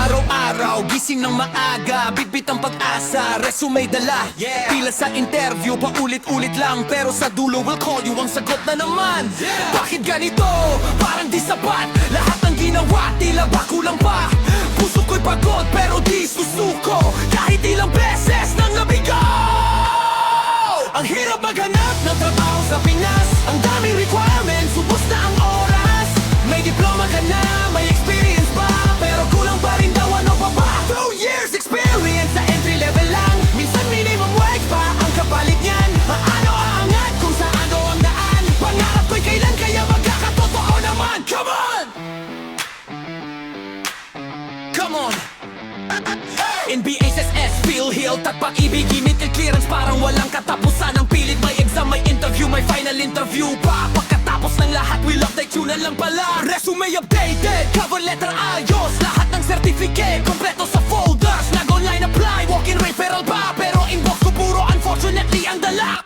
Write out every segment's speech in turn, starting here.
Araw-araw, gising ng maaga, bitbit ang pag-asa, resume dala, pila sa interview, paulit-ulit lang, pero sa dulo will call you, ang sagot na naman. Bakit ganito? Parang di sapat, lahat ng ginawa, tila ba kulang pa? Puso ko'y pagod, pero di susuko, kahit ilang beses nang nabigo. Ang hirap maghanap ng trabaho sa Pinas, ang daming requirements, ubos na ang oras. May diploma ka na, may experience pa, pero kulang pa rin daw, ano pa ba? 2 years experience sa entry level lang, minsan minimum wage pa ang kapalit niyan. Paano aangat kung saan daw ang daan? Pangarap ko'y kailan kaya magkakatotoo naman? Come on! Come on! NBA, SSS, PhilHealth at pag-ibig, limited clearance, parang walang katapusan. Ang pilit, may exam, may interview, may final interview pa. Pagkatapos ng lahat, we'll update you na lang pala. Resume updated, cover letter ayos, lahat ng certificate, kompleto sa folders. Nag-online apply, walk-in referral ba? Pero inbox ko puro unfortunately ang dala.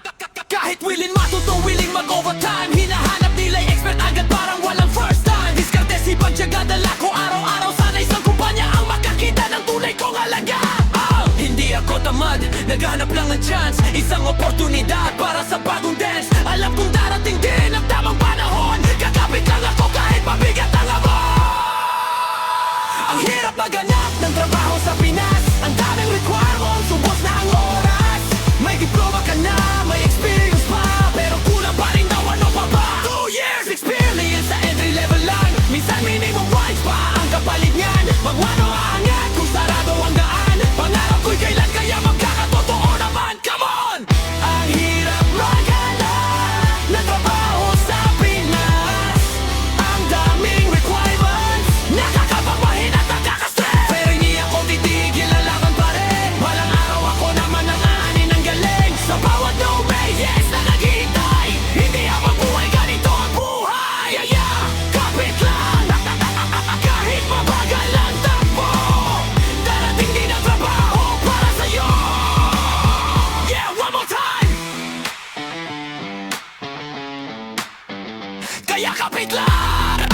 Kahit willing matuto, willing mag-overtime, hinahanap nila'y expert agad, parang walang first time. Diskarte si pagtyaga, dala ko araw-araw, sana isang kumpanya ang makakita ng tunay kong halaga. Hindi ako tamad, naghanap lang ng chance, isang oportunidad para sa bagong dance. Alam kong darating din ang tamang panahon, kakapit lang ako kahit mabigat ang hamon. Ang hirap maghanap ng trabaho sa Pinas, ang daming requirements, ubos na ang oras. May diploma ka na, may experience pa, pero kulang pa rin daw, ano pa ba? 2 years experience sa entry level lang, minsan minimum wage pa ang kapalit niyan. Magwano aangat kung sarado ang daan? Pangarap ko'y kailan kaya magkakatotoo naman? Come on! Ang hirap maghanap ng trabaho sa Pinas, ang daming requirements, nakakapagpahin at nakakastress. Pero hindi ako titigil, lalaban pa rin. Walang araw ako naman ang aanin ng galing. Sa bawat no may yes na naghihintay, hindi ako buhay, ganito ang buhay. Kapit lang, kahit mabagal ang takbo, darating din ang trabaho para sa'yo. Yeah, one more time! Kaya kapit lang!